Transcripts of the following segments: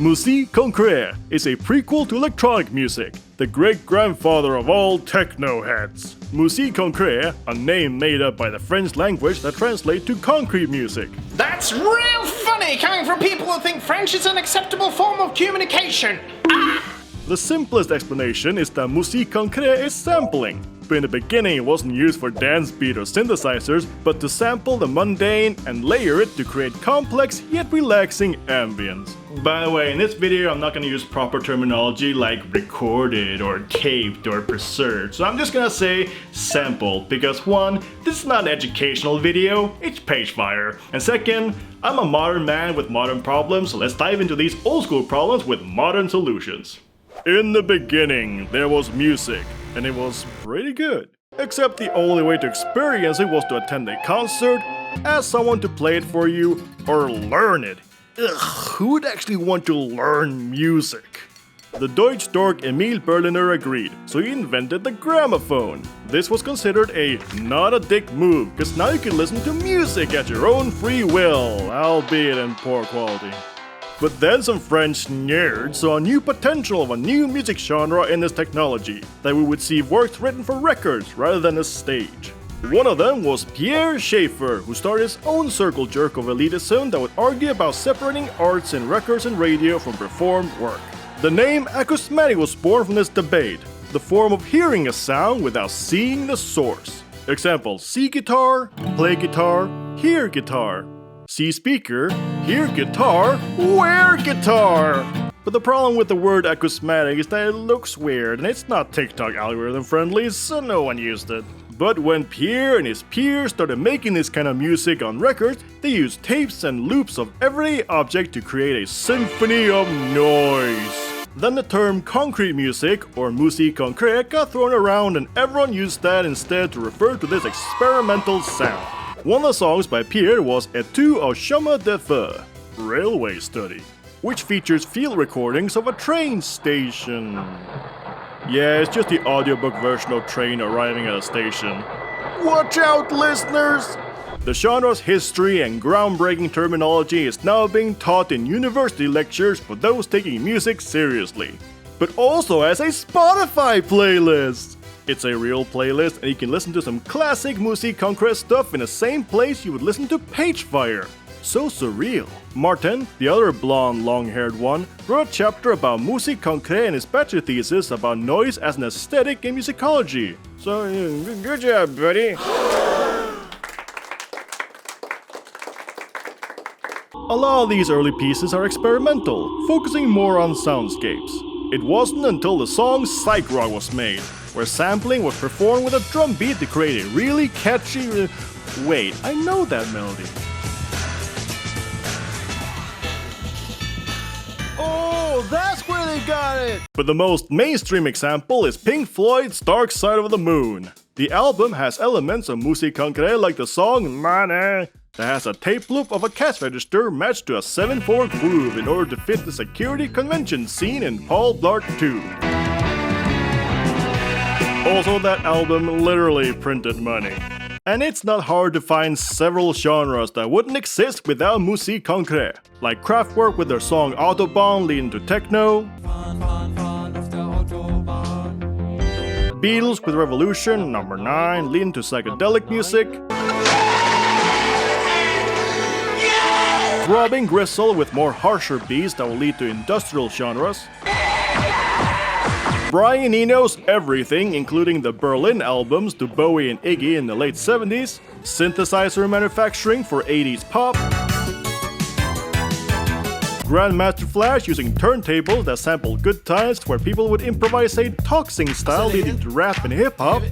Musique Concrète is a prequel to electronic music, the great-grandfather of all techno heads. Musique Concrète, a name made up by the French language that translates to concrete music. That's real funny coming from people who think French is an acceptable form of communication. The simplest explanation is that Musique Concrète is sampling. But in the beginning it wasn't used for dance beat or synthesizers, but to sample the mundane and layer it to create complex yet relaxing ambience. By the way, in this video I'm not gonna use proper terminology like recorded or taped or preserved, so I'm just gonna say sample, because one, this is not an educational video, it's Pagefire, and second, I'm a modern man with modern problems, so let's dive into these old school problems with modern solutions. In the beginning, there was music, and it was pretty good. Except the only way to experience it was to attend a concert, ask someone to play it for you, or learn it. Ugh, who would actually want to learn music? The Deutsch dork Emil Berliner agreed, so he invented the gramophone. This was considered a not a dick move, because now you can listen to music at your own free will, albeit in poor quality. But then some French nerds saw a new potential of a new music genre in this technology, that we would see works written for records rather than a stage. One of them was Pierre Schaeffer, who started his own circle jerk of elitism that would argue about separating arts in records and radio from performed work. The name acousmatic was born from this debate, the form of hearing a sound without seeing the source. Example, see guitar, play guitar, hear guitar. See speaker, hear guitar, wear guitar! But the problem with the word acousmatic is that it looks weird and it's not TikTok algorithm friendly, so no one used it. But when Pierre and his peers started making this kind of music on records, they used tapes and loops of everyday object to create a symphony of noise. Then the term concrete music, or musique concrète, got thrown around and everyone used that instead to refer to this experimental sound. One of the songs by Pierre was Etude au chemin de fer, Railway Study, which features field recordings of a train station. Yeah, it's just the audiobook version of train arriving at a station. Watch out, listeners! The genre's history and groundbreaking terminology is now being taught in university lectures for those taking music seriously, but also as a Spotify playlist. It's a real playlist, and you can listen to some classic Musique Concrète stuff in the same place you would listen to Pagefire. So surreal. Martin, the other blonde, long-haired one, wrote a chapter about Musique Concrète in his bachelor thesis about noise as an aesthetic in musicology. So, good job, buddy. A lot of these early pieces are experimental, focusing more on soundscapes. It wasn't until the song Psych Rock was made, where sampling was performed with a drum beat to create a really catchy... Wait, I know that melody. Oh, that's where they got it! But the most mainstream example is Pink Floyd's Dark Side of the Moon. The album has elements of Musique Concrète like the song Money, that has a tape loop of a cash register matched to a 7/4 groove in order to fit the security convention scene in Paul Blart 2. Also, that album literally printed money. And it's not hard to find several genres that wouldn't exist without Musique Concrète, like Kraftwerk with their song Autobahn leading to techno, Beatles with Revolution number 9 leading to psychedelic music, Throbbing Gristle with more harsher beats that will lead to industrial genres, Brian Eno's everything, including the Berlin albums to Bowie and Iggy in the late 70s, synthesizer manufacturing for 80s pop, Grandmaster Flash using turntables that sample good times where people would improvise a talking style leading to rap and hip-hop.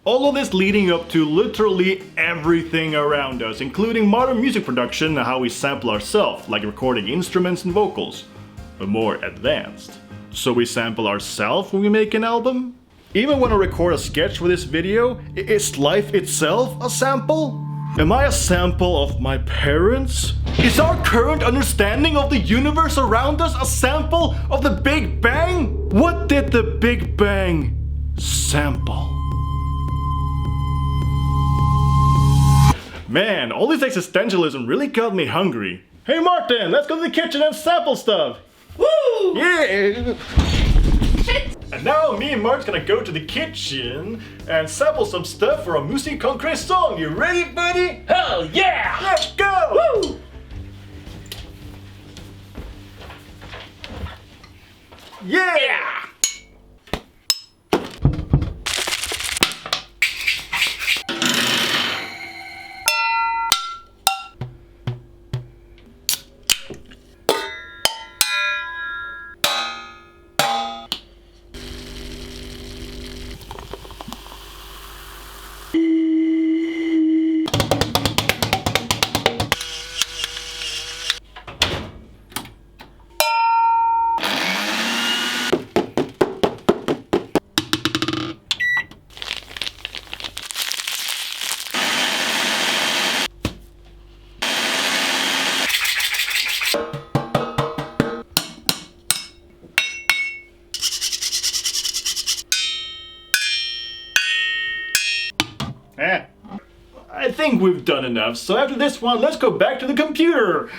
All of this leading up to literally everything around us, including modern music production and how we sample ourselves, like recording instruments and vocals, but more advanced. So we sample ourselves when we make an album? Even when I record a sketch for this video, is life itself a sample? Am I a sample of my parents? Is our current understanding of the universe around us a sample of the Big Bang? What did the Big Bang sample? Man, all this existentialism really got me hungry. Hey Martin, let's go to the kitchen and sample stuff! Woo! Yeah! And now me and Mark's gonna go to the kitchen and sample some stuff for a Musique Concrète song. You ready, buddy? Hell yeah! Let's go! Woo! Yeah! I think we've done enough, so after this one, let's go back to the computer!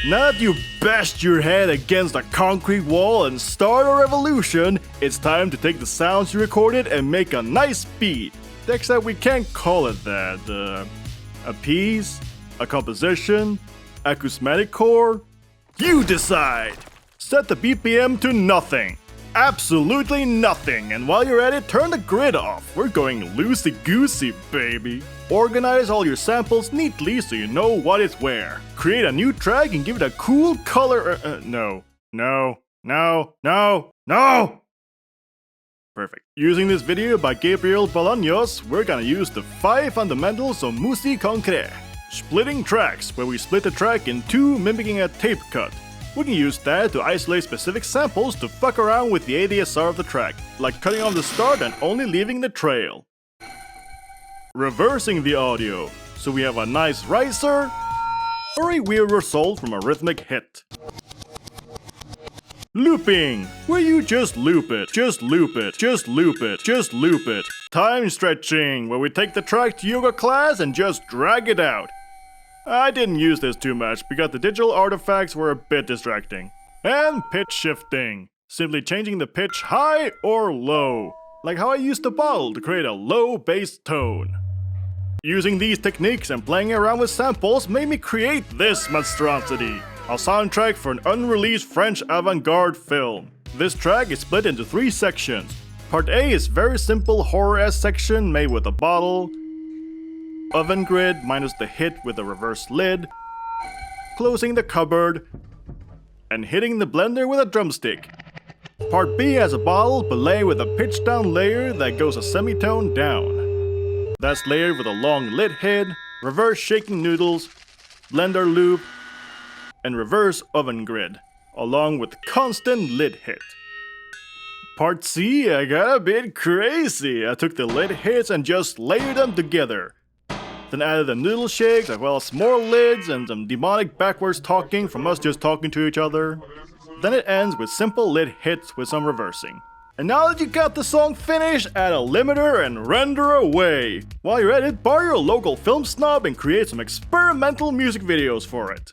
Now that you bashed your head against a concrete wall and start a revolution, it's time to take the sounds you recorded and make a nice beat. Except we can't call it that. A piece? A composition? Acousmatic core? You decide! Set the BPM to nothing. Absolutely nothing, and while you're at it, turn the grid off. We're going loosey-goosey, baby. Organize all your samples neatly so you know what is where. Create a new track and give it a cool color. No. Perfect. Using this video by Gabriel Bolaños, we're gonna use the 5 fundamentals of Musique Concrète. Splitting tracks, where we split the track in 2, mimicking a tape cut. We can use that to isolate specific samples to fuck around with the ADSR of the track, like cutting off the start and only leaving the trail. Reversing the audio, so we have a nice riser or a weird result from a rhythmic hit. Looping, where you just loop it, just loop it, just loop it, just loop it. Time stretching, where we take the track to yoga class and just drag it out. I didn't use this too much because the digital artifacts were a bit distracting. And pitch shifting, simply changing the pitch high or low, like how I used the bottle to create a low bass tone. Using these techniques and playing around with samples made me create this monstrosity, a soundtrack for an unreleased French avant-garde film. This track is split into 3 sections. Part A is very simple horror-esque section made with a bottle, oven grid minus the hit with a reverse lid, closing the cupboard, and hitting the blender with a drumstick. Part B has a bottle belay with a pitch down layer that goes a semitone down. That's layered with a long lid head, reverse shaking noodles, blender loop, and reverse oven grid, along with constant lid hit. Part C, I got a bit crazy. I took the lid hits and just layered them together. Then added the noodle shakes as well as more lids and some demonic backwards talking from us just talking to each other. Then it ends with simple lid hits with some reversing. And now that you got the song finished, add a limiter and render away. While you're at it, borrow your local film snob and create some experimental music videos for it.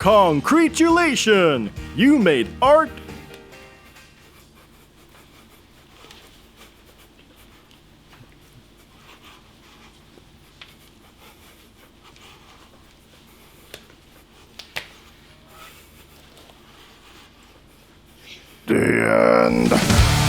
Congratulations! You made art. The end.